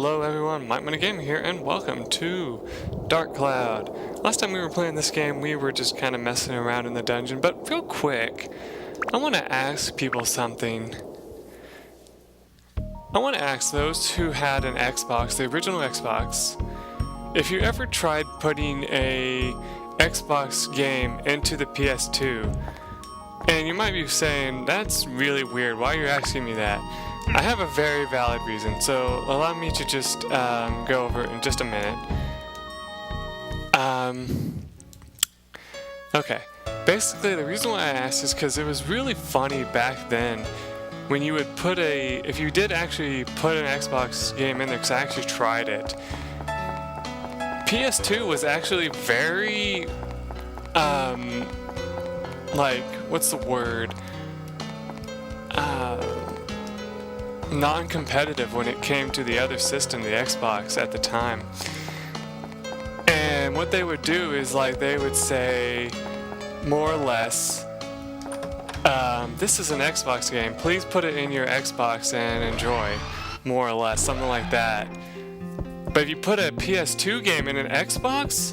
Hello everyone, MikeMoneyGMR here, and welcome to Dark Cloud. Last time we were playing this game, we were just kind of messing around in the dungeon, but real quick, I want to ask people something. I want to ask those who had an Xbox, the original Xbox, if you ever tried putting a Xbox game into the PS2, and you might be saying, that's really weird, why are you asking me that? I have a very valid reason, so allow me to just go over it in just a minute. Okay, basically the reason why I asked is because it was really funny back then when you would put if you did actually put an Xbox game in there, because I actually tried it. PS2 was actually very, like, what's the word? Non-competitive when it came to the other system, the Xbox at the time. And what they would do is, like, they would say more or less, this is an Xbox game, please put it in your Xbox and enjoy, more or less, something like that. But if you put a PS2 game in an Xbox,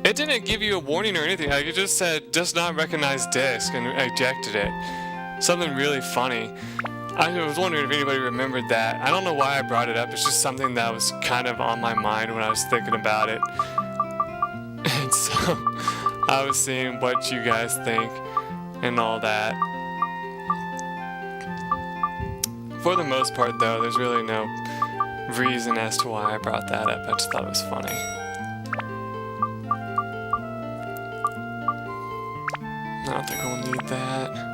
it didn't give you a warning or anything. Like, it just said does not recognize disc and ejected it. Something really funny. I was wondering if anybody remembered that. I don't know why I brought it up. It's just something that was kind of on my mind when I was thinking about it. And so I was seeing what you guys think and all that. For the most part, though, there's really no reason as to why I brought that up. I just thought it was funny. I don't think we'll need that.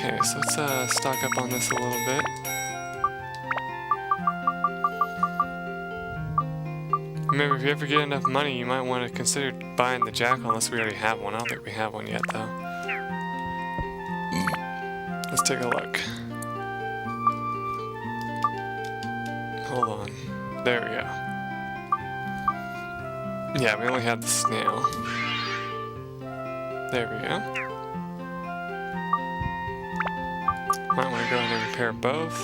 Okay, so let's stock up on this a little bit. Remember, if you ever get enough money, you might want to consider buying the jackal, unless we already have one. I don't think we have one yet, though. Let's take a look. Hold on. There we go. Yeah, we only have the snail. There we go. Might want to go ahead and repair both.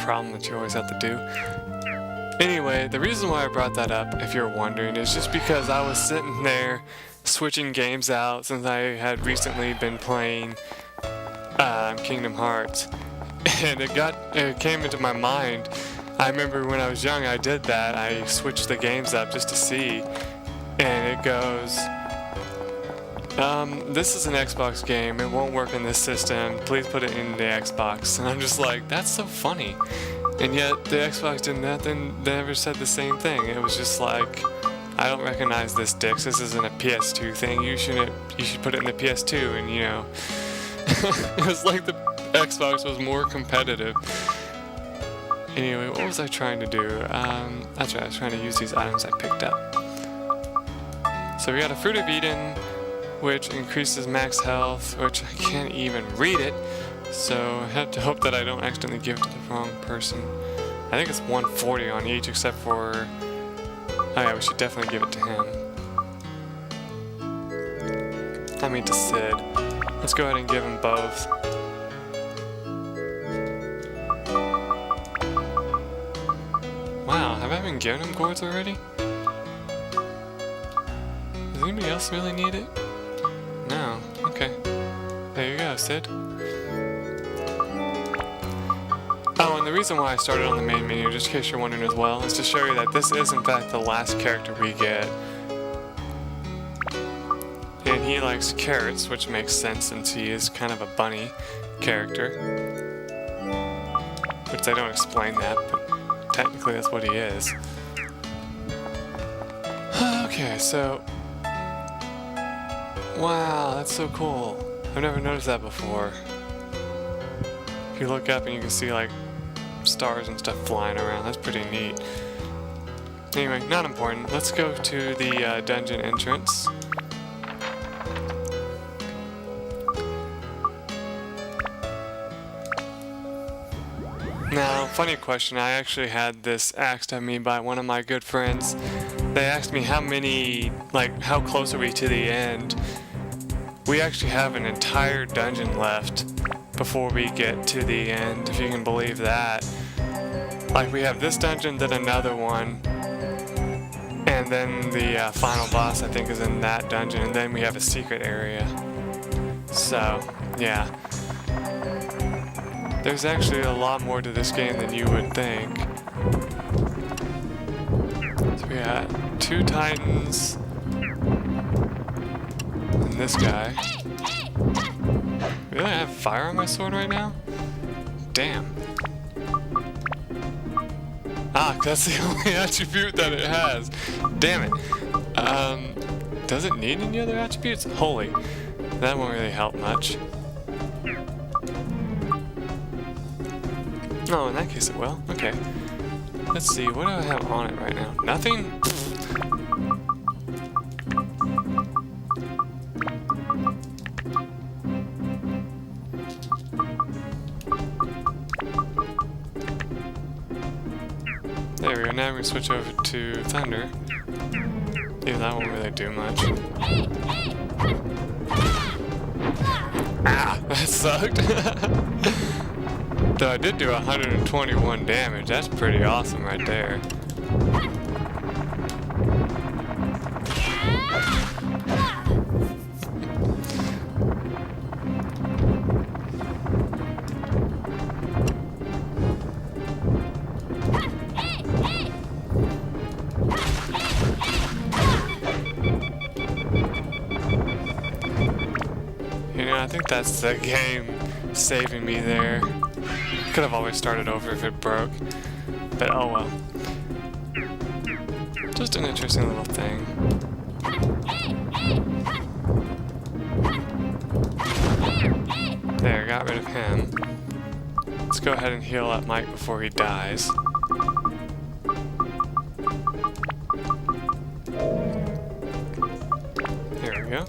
Problem that you always have to do. Anyway, the reason why I brought that up, if you're wondering, is just because I was sitting there switching games out since I had recently been playing Kingdom Hearts. And it came into my mind. I remember when I was young, I did that. I switched the games up just to see. And it goes, this is an Xbox game, it won't work in this system, please put it in the Xbox. And I'm just like, that's so funny. And yet, the Xbox did nothing, they never said the same thing. It was just like, I don't recognize this, Dix, this isn't a PS2 thing, you should put it in the PS2, and you know. It was like the Xbox was more competitive. Anyway, what was I trying to do? That's right, I was trying to use these items I picked up. So we got a Fruit of Eden, which increases max health, which I can't even read it, so I have to hope that I don't accidentally give it to the wrong person. I think it's 140 on each, except for, oh yeah, we should definitely give it to him. I mean to Sid. Let's go ahead and give him both. Wow, have I been giving him gourds already? Does anybody else really need it? No. Okay. There you go, Sid. Oh, and the reason why I started on the main menu, just in case you're wondering as well, is to show you that this is in fact the last character we get. And he likes carrots, which makes sense since he is kind of a bunny character. Which they don't explain that, but technically that's what he is. Okay, so wow, that's so cool. I've never noticed that before. If you look up and you can see like stars and stuff flying around, that's pretty neat. Anyway, not important. Let's go to the dungeon entrance. Now, funny question, I actually had this asked of me by one of my good friends. They asked me how close are we to the end? We actually have an entire dungeon left, before we get to the end, if you can believe that. Like, we have this dungeon, then another one, and then the final boss, I think, is in that dungeon, and then we have a secret area. So, yeah. There's actually a lot more to this game than you would think. So we got 2 titans, and this guy. Really? I have fire on my sword right now? Damn. Ah, that's the only attribute that it has. Damn it. Does it need any other attributes? Holy. That won't really help much. Oh, in that case it will. Okay. Let's see, what do I have on it right now? Nothing? There we go, now we're gonna switch over to Thunder. Even that won't really do much. Ah, that sucked. Though I did do 121 damage, that's pretty awesome right there. You know, I think that's the game saving me there. Could have always started over if it broke, but oh well. Just an interesting little thing. There, got rid of him. Let's go ahead and heal up Mike before he dies. There we go.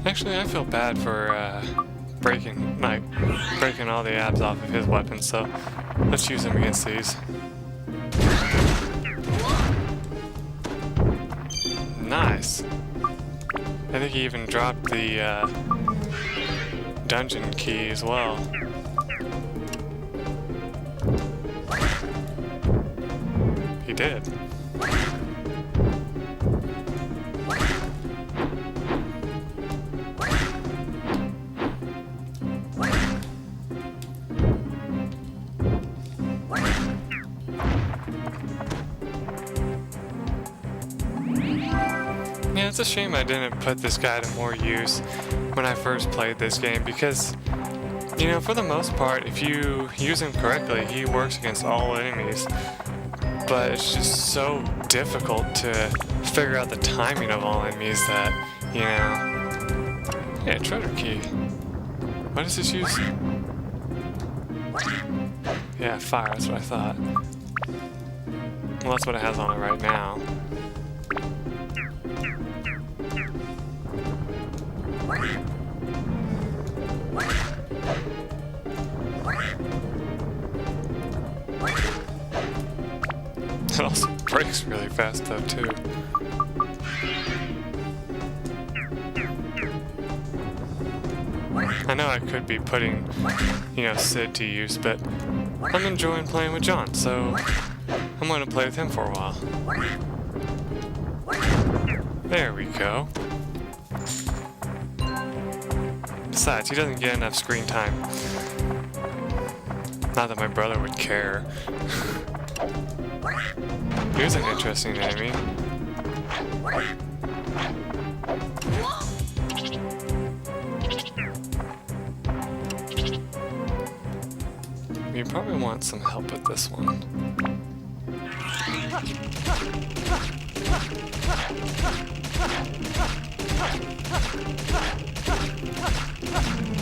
Actually, I feel bad for breaking all the abs off of his weapons, so let's use him against these. Nice. I think he even dropped the dungeon key as well. He did. Yeah, it's a shame I didn't put this guy to more use when I first played this game because, you know, for the most part, if you use him correctly, he works against all enemies. But it's just so difficult to figure out the timing of all enemies that, you know... Yeah, treasure key. What does this use? Yeah, fire, that's what I thought. Well, that's what it has on it right now. It also breaks really fast though, too. I know I could be putting, you know, Sid to use, but I'm enjoying playing with John, so I'm going to play with him for a while. There we go. Besides, he doesn't get enough screen time. Not that my brother would care. Here's an interesting enemy. You probably want some help with this one.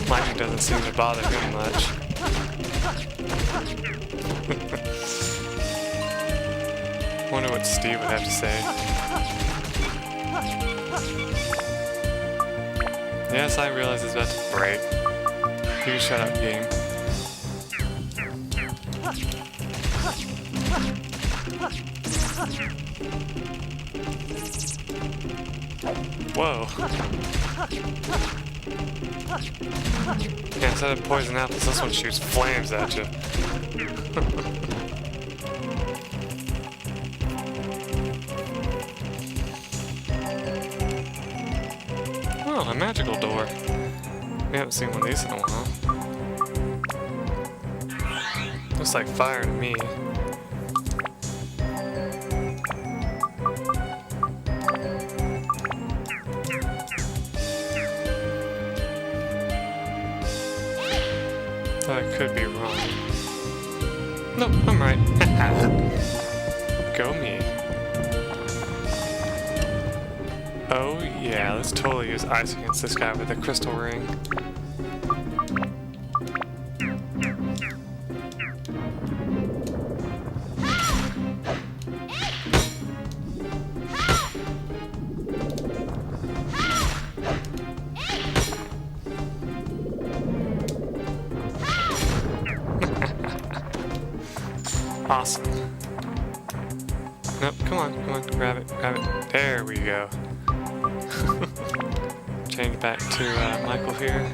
Lightning doesn't seem to bother him much. Wonder what Steve would have to say. Yes, I realize it's about to break. You can shut up, game. Whoa. Yeah, instead of poison apples, this one shoots flames at you. Oh, a magical door. We haven't seen one of these in a while. Looks like fire to me. I could be wrong. Nope, I'm right. Go me. Oh yeah, let's totally use ice against this guy with the crystal ring. Awesome. Nope, come on, grab it. There we go. Change back to Michael here.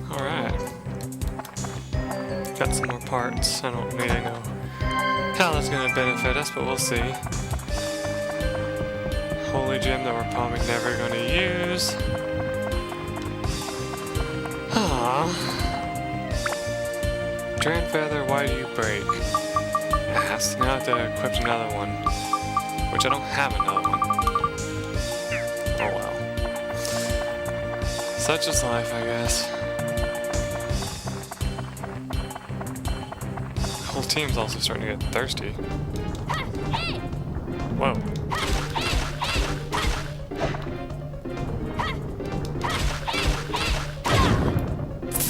Alright. Got some more parts. I don't really know how that's going to benefit us, but we'll see. Holy gem that we're probably never going to use. Aww. Strand feather, why do you break? Ass. Now I have to equip another one. Which I don't have another one. Oh well. Such is life, I guess. The whole team's also starting to get thirsty. Whoa.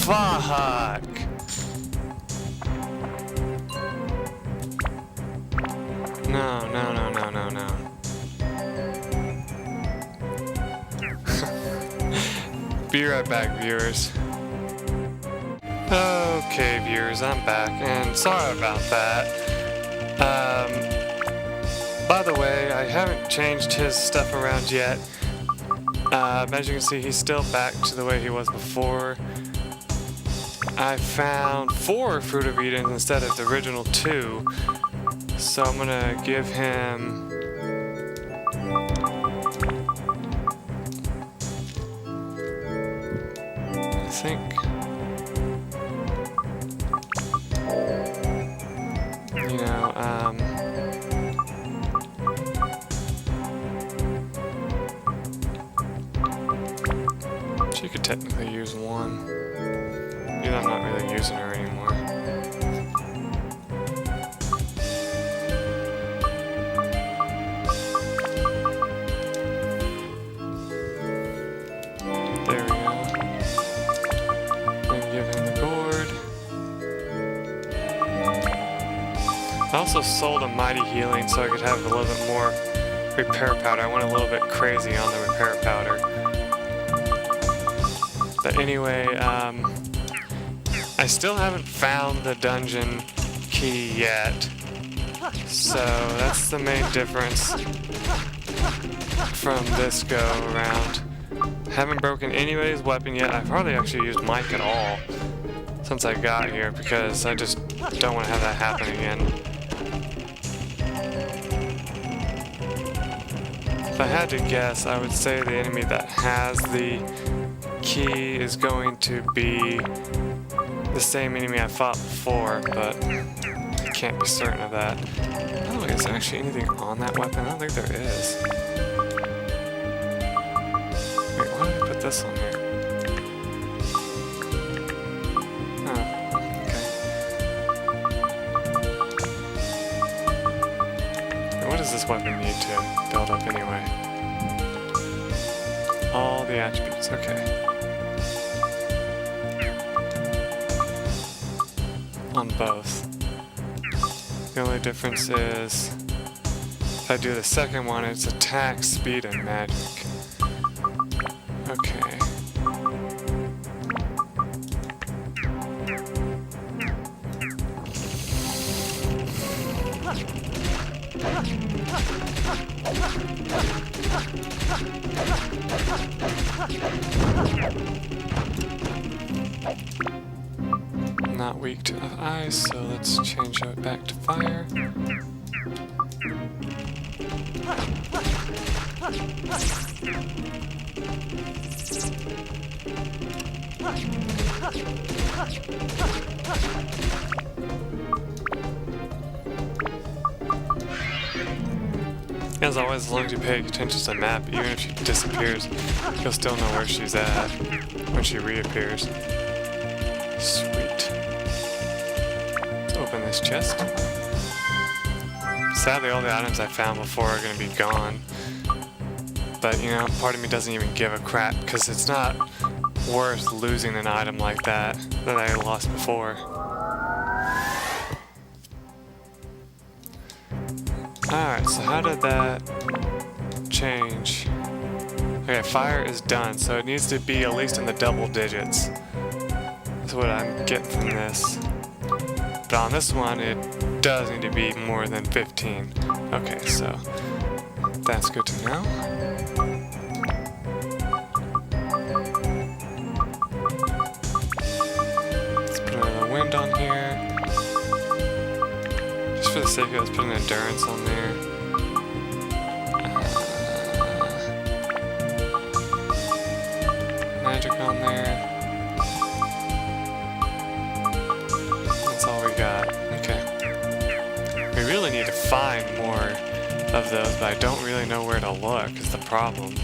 Fuck! No. Be right back, viewers. Okay, viewers, I'm back, and sorry about that. By the way, I haven't changed his stuff around yet. As you can see, he's still back to the way he was before. I found 4 Fruit of Eden instead of the original 2. So I'm gonna give him... I think... You know, she could technically use 1. I'm not really using her anymore. There we go. And give him the gourd. I also sold a mighty healing so I could have a little bit more repair powder. I went a little bit crazy on the repair powder. But anyway, I still haven't found the dungeon key yet, so that's the main difference from this go around. Haven't broken anybody's weapon yet. I've hardly actually used Mike at all since I got here because I just don't want to have that happen again. If I had to guess, I would say the enemy that has the key is going to be the same enemy I fought before, but I can't be certain of that. Oh, is there actually anything on that weapon? I don't think there is. Wait, why did I put this on here? Oh, okay. What does this weapon need to build up anyway? All the attributes, okay. On both. The only difference is if I do the second one, it's attack, speed, and magic. Okay. Not weak to ice, so let's change it back to fire. As always, as long as you pay attention to the map, even if she disappears, you'll still know where she's at when she reappears. Sweet. Let's open this chest. Sadly, all the items I found before are going to be gone. But, you know, part of me doesn't even give a crap, because it's not worth losing an item like that I lost before. Alright, so how did that change? Okay, fire is done, so it needs to be at least in the double digits. That's what I'm getting from this. But on this one, it does need to be more than 15. Okay, so that's good to know. Let's put another wind on here. Just for the sake of it, let's put an endurance on there. Magic on there. That's all we got. Okay. We really need to find more of those, but I don't really know where to look is the problem.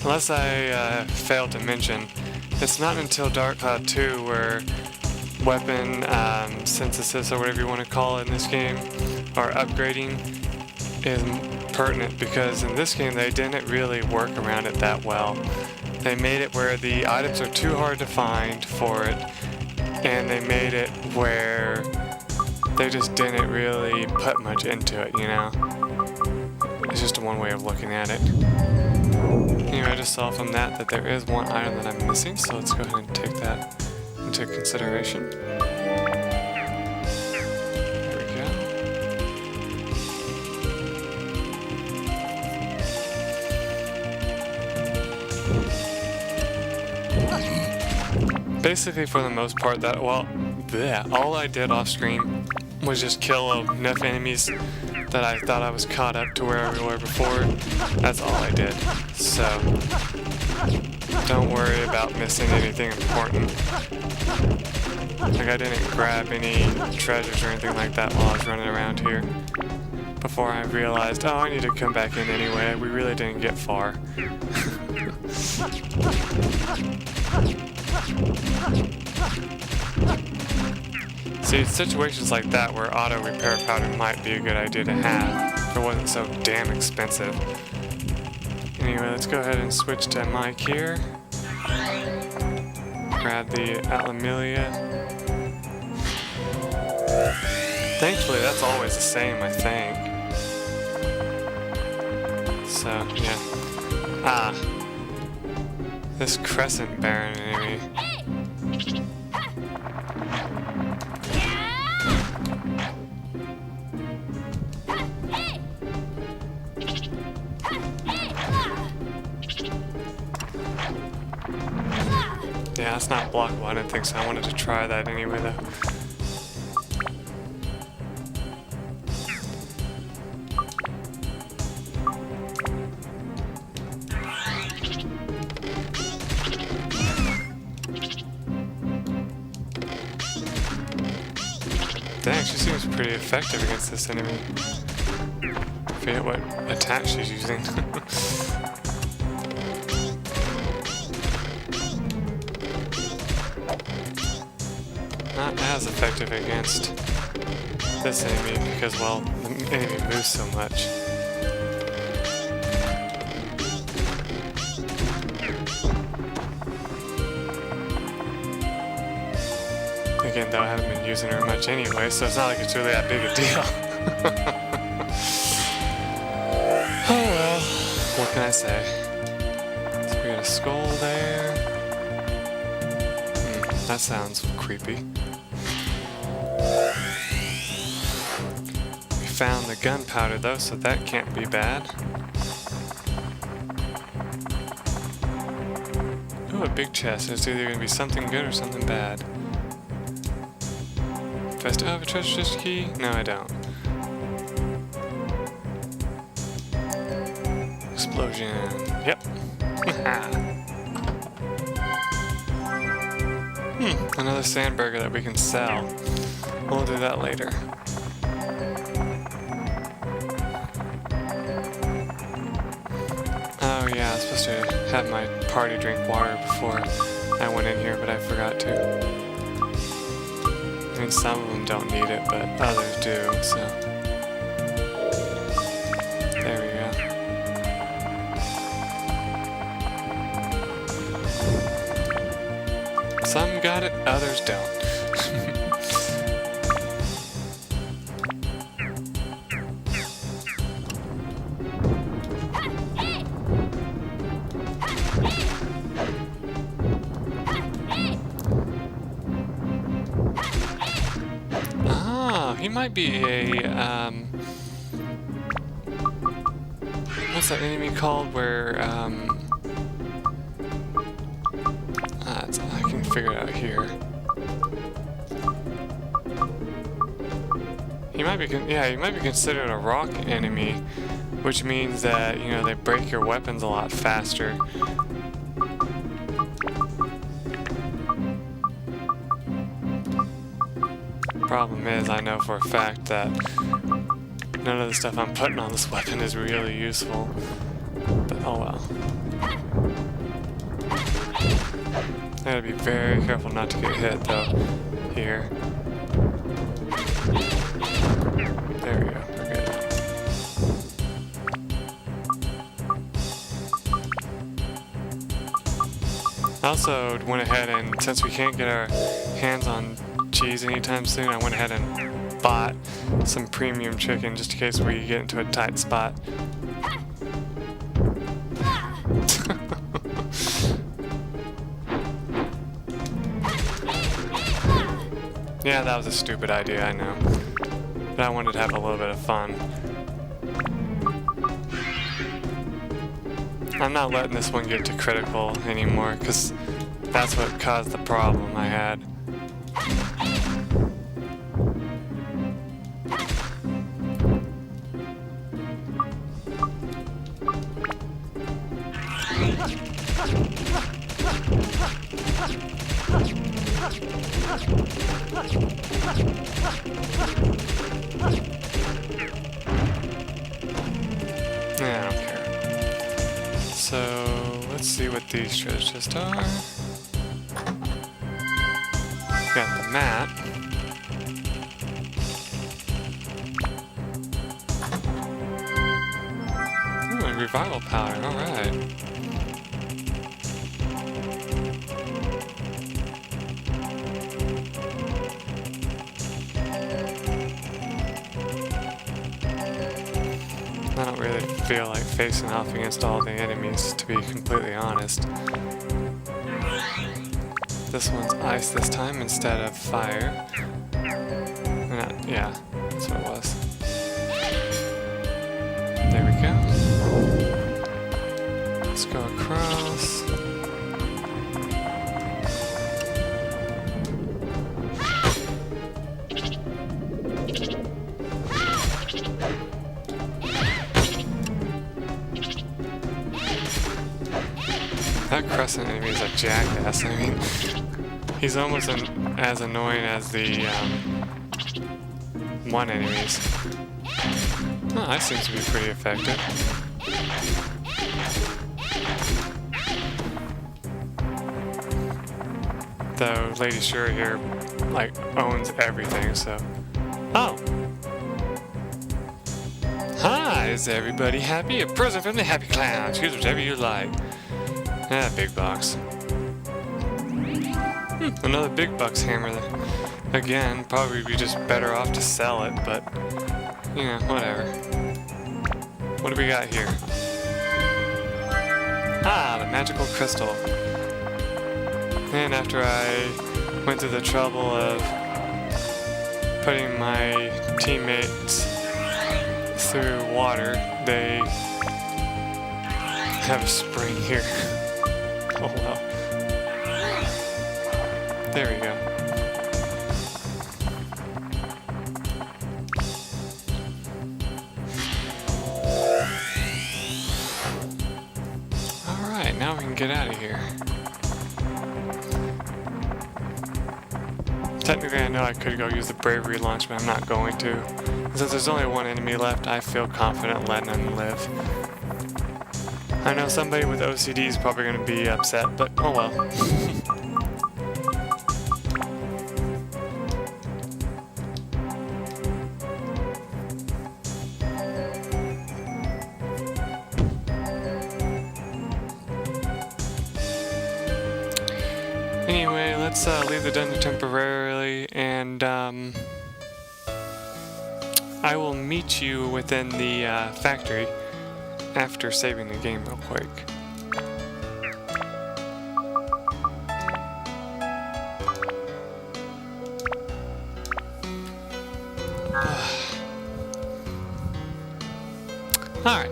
Unless I failed to mention, it's not until Dark Cloud 2 where weapon synthesis, or whatever you want to call it in this game, or upgrading, is pertinent, because in this game they didn't really work around it that well. They made it where the items are too hard to find for it, and they made it where they just didn't really put much into it, you know? It's just one way of looking at it. Anyway, I just saw from that there is one item that I'm missing, so let's go ahead and take that into consideration. There we go. Basically, for the most part, all I did off screen was just kill enough enemies that I thought I was caught up to where we were before. That's all I did. So don't worry about missing anything important. Like, I didn't grab any treasures or anything like that while I was running around here. Before I realized, oh, I need to come back in anyway. We really didn't get far. See, it's situations like that where auto repair powder might be a good idea to have if it wasn't so damn expensive. Anyway, let's go ahead and switch to Mike here. Grab the Atlamelia. Thankfully, that's always the same, I think. So, yeah. Ah. This Crescent Baron enemy. Yeah, that's not blockable. I didn't think so. I wanted to try that anyway, though. Dang, she seems pretty effective against this enemy. I forget what attack she's using. Not as effective against this enemy because, well, the enemy moves so much. Again, though, I haven't been using her much anyway, so it's not like it's really that big a deal. Oh well, what can I say? So we got a skull there. That sounds creepy. We found the gunpowder though, so that can't be bad. Ooh, a big chest. It's either going to be something good or something bad. Do I still have a treasure chest key? No, I don't. Explosion. Yep. Another sandburger that we can sell. We'll do that later. Oh yeah, I was supposed to have my party drink water before I went in here, but I forgot to. I mean, some of them don't need it, but others do, so. There we go. Some got it, others don't. He might be a, what's that enemy called where, I can figure it out here. He might be, he might be considered a rock enemy, which means that, you know, they break your weapons a lot faster. Problem is, I know for a fact that none of the stuff I'm putting on this weapon is really useful. But oh well. I gotta be very careful not to get hit though. Here. There we go. We're good. I also went ahead and, since we can't get our hands on cheese anytime soon, I went ahead and bought some premium chicken just in case we get into a tight spot. Yeah, that was a stupid idea, I know. But I wanted to have a little bit of fun. I'm not letting this one get to critical anymore, because that's what caused the problem I had. Yeah, I don't care. So, let's see what these treasure chests are. Got the map. Ooh, a revival powder, alright. I don't really feel like facing off against all the enemies, to be completely honest. This one's ice this time instead of fire. Yeah, that's what it was. There we go. Let's go across. That crescent enemy is a jackass. I mean, he's almost as annoying as the one enemies. Oh, that seems to be pretty effective. Though Lady Shura here, like, owns everything, so... Oh! Hi, is everybody happy? A present from the Happy Clown. Choose whatever you like. Ah, big box. Another big bucks hammer. Again, probably be just better off to sell it, but, you know, whatever. What do we got here? Ah, the magical crystal. And after I went through the trouble of putting my teammates through water, they have a spring here. Oh wow. There we go. Alright, now we can get out of here. Technically, I know I could go use the bravery launch, but I'm not going to. Since there's only one enemy left, I feel confident letting him live. I know somebody with OCD is probably going to be upset, but oh well. Anyway, let's leave the dungeon temporarily, and I will meet you within the factory after saving the game real quick. Alright.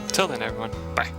Till then, everyone. Bye.